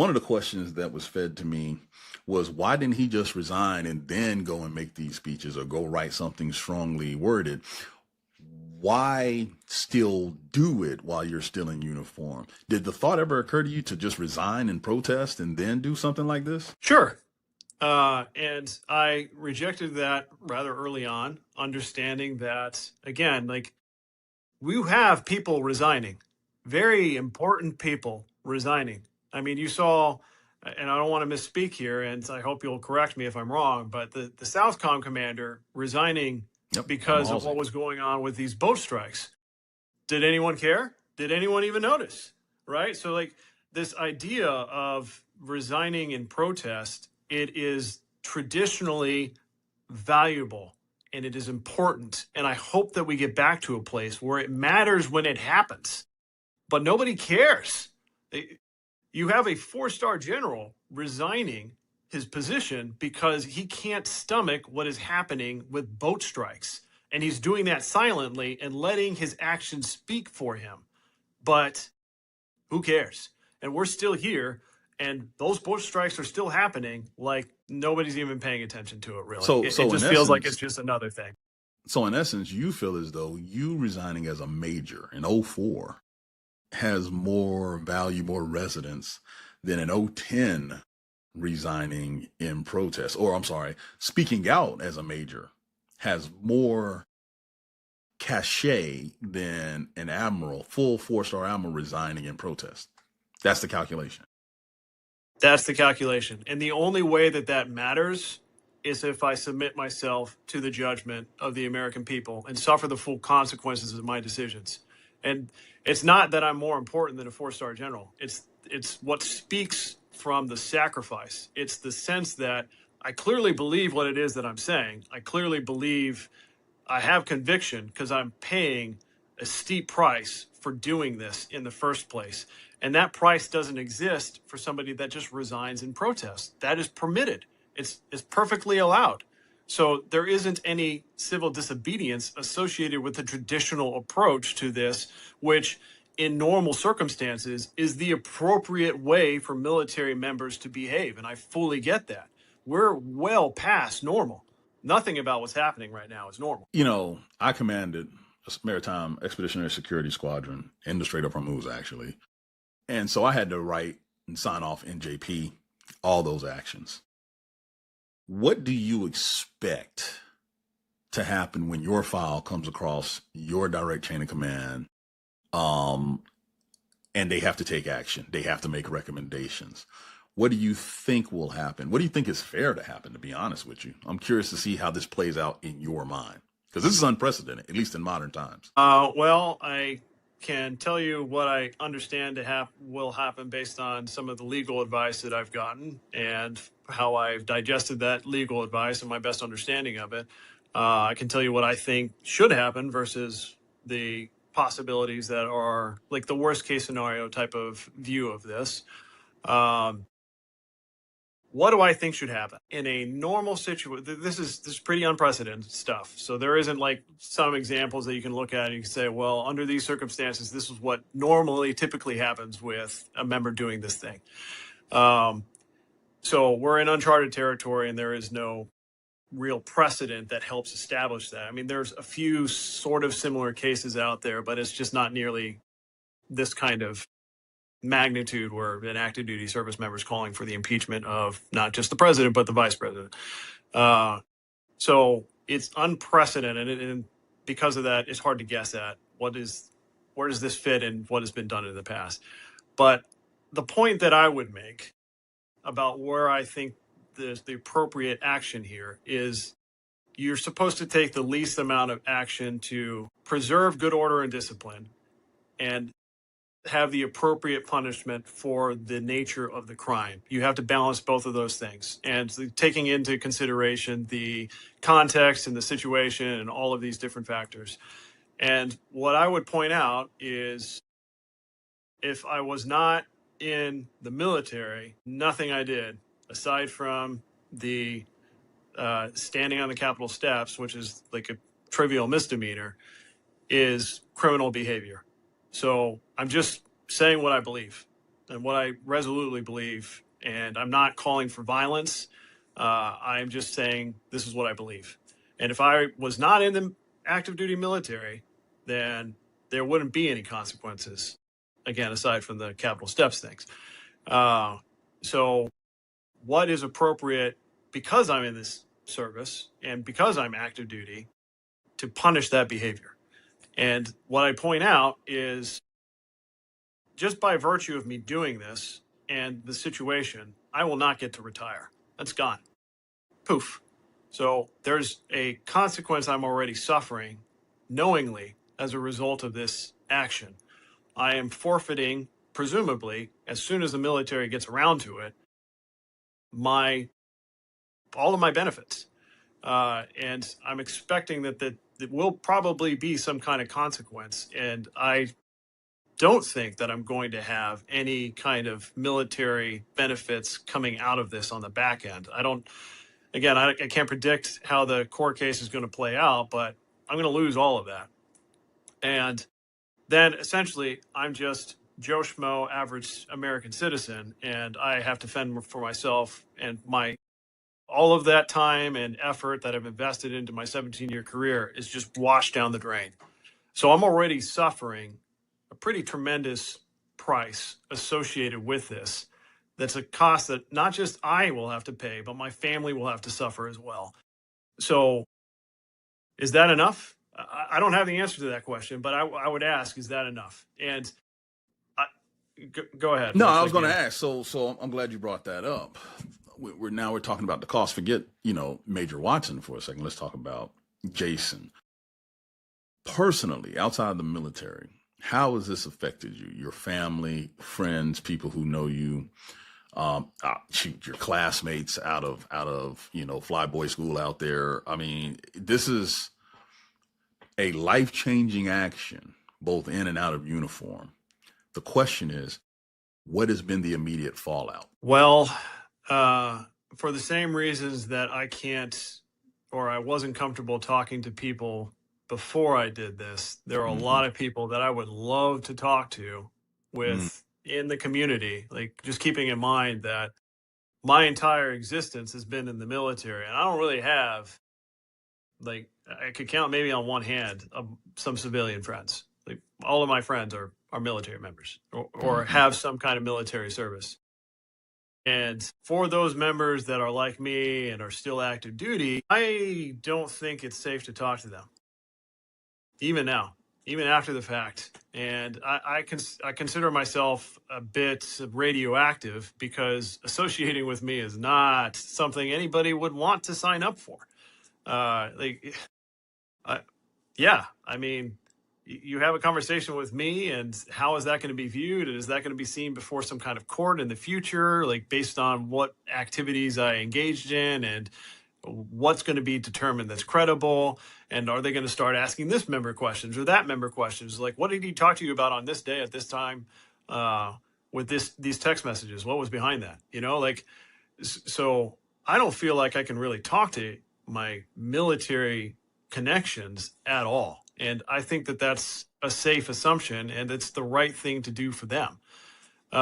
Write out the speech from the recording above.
One of the questions that was fed to me was, why didn't he just resign and then go and make these speeches or go write something strongly worded? Why still do it while you're still in uniform? Did the thought ever occur to you to just resign and protest and then do something like this? Sure. And I rejected that rather early on, understanding that, again, like, we have people resigning, very important people resigning. I mean, you saw, and I don't want to misspeak here, and I hope you'll correct me if I'm wrong, but the Southcom commander resigning because of what was going on with these boat strikes. Did anyone care? Did anyone even notice? Right? So, like, this idea of resigning in protest, it is traditionally valuable and it is important. And I hope that we get back to a place where it matters when it happens, but nobody cares. You have a 4-star general resigning his position because he can't stomach what is happening with boat strikes. And he's doing that silently and letting his actions speak for him. But who cares? And we're still here. And those boat strikes are still happening. Like, nobody's even paying attention to it, really. So it just feels like it's just another thing. So in essence, you feel as though you resigning as a major in 04 has more value, more resonance than in 010 resigning in protest, or I'm sorry, speaking out as a major has more cachet than an admiral, full 4-star admiral resigning in protest. That's the calculation. That's the calculation. And the only way that that matters is if I submit myself to the judgment of the American people and suffer the full consequences of my decisions. And it's not that I'm more important than a 4-star general. It's what speaks from the sacrifice. It's the sense that I clearly believe what it is that I'm saying. I clearly believe I have conviction because I'm paying a steep price for doing this in the first place. And that price doesn't exist for somebody that just resigns in protest. That is permitted. It's perfectly allowed. So there isn't any civil disobedience associated with the traditional approach to this, which in normal circumstances is the appropriate way for military members to behave. And I fully get that. We're well past normal. Nothing about what's happening right now is normal. You know, I commanded a Maritime Expeditionary Security Squadron in the Strait of Hormuz, actually. And so I had to write and sign off NJP, all those actions. What do you expect to happen when your file comes across your direct chain of command, and they have to take action? They have to make recommendations. What do you think will happen? What do you think is fair to happen, to be honest with you? I'm curious to see how this plays out in your mind, because this is unprecedented, at least in modern times. Well, I can tell you what I understand will happen based on some of the legal advice that I've gotten and how I've digested that legal advice and my best understanding of it. I can tell you what I think should happen versus the possibilities that are like the worst case scenario type of view of this. What do I think should happen in a normal situation? This is pretty unprecedented stuff. So there isn't like some examples that you can look at and you can say, well, under these circumstances, this is what normally typically happens with a member doing this thing. So we're in uncharted territory and there is no real precedent that helps establish that. I mean, there's a few sort of similar cases out there, but it's just not nearly this kind of magnitude where an active duty service member is calling for the impeachment of not just the president, but the vice president. So it's unprecedented. And because of that, it's hard to guess at where does this fit in what has been done in the past. But the point that I would make about where I think the appropriate action here is you're supposed to take the least amount of action to preserve good order and discipline and have the appropriate punishment for the nature of the crime. You have to balance both of those things. And taking into consideration the context and the situation and all of these different factors. And what I would point out is if I was not in the military, nothing I did, aside from the standing on the Capitol steps, which is like a trivial misdemeanor, is criminal behavior. So I'm just saying what I believe. and what I resolutely believe. And I'm not calling for violence. I'm just saying this is what I believe. And if I was not in the active duty military, then there wouldn't be any consequences, again, aside from the capital steps things. So what is appropriate because I'm in this service and because I'm active duty to punish that behavior? And what I point out is just by virtue of me doing this and the situation, I will not get to retire. That's gone. Poof. So there's a consequence I'm already suffering knowingly as a result of this action. I am forfeiting, presumably, as soon as the military gets around to it, all of my benefits. And I'm expecting that will probably be some kind of consequence. And I don't think that I'm going to have any kind of military benefits coming out of this on the back end. I can't predict how the court case is going to play out, but I'm going to lose all of that. And then essentially I'm just Joe Schmo, average American citizen, and I have to fend for myself, and all of that time and effort that I've invested into my 17-year career is just washed down the drain. So I'm already suffering a pretty tremendous price associated with this. That's a cost that not just I will have to pay, but my family will have to suffer as well. So is that enough? I don't have the answer to that question, but I would ask, is that enough? And go ahead. No, I was going to ask. So I'm glad you brought that up. We're talking about the cost. Forget, Major Watson for a second. Let's talk about Jason. Personally, outside the military, how has this affected you, your family, friends, people who know you, your classmates out of flyboy school out there? I mean, this is a life-changing action, both in and out of uniform. The question is, what has been the immediate fallout? Well, for the same reasons that I can't, or I wasn't comfortable talking to people before I did this, there are a lot of people that I would love to talk to in the community, like just keeping in mind that my entire existence has been in the military, and I don't really have, like, I could count maybe on one hand some civilian friends. Like, all of my friends are military members or have some kind of military service. And for those members that are like me and are still active duty, I don't think it's safe to talk to them, even now, even after the fact. And I consider myself a bit radioactive because associating with me is not something anybody would want to sign up for. Yeah, I mean, you have a conversation with me, and how is that going to be viewed? And is that going to be seen before some kind of court in the future, like based on what activities I engaged in and what's going to be determined that's credible? And are they going to start asking this member questions or that member questions? Like, what did he talk to you about on this day at this time with these text messages? What was behind that? So I don't feel like I can really talk to my military connections at all. And I think that that's a safe assumption, and it's the right thing to do for them.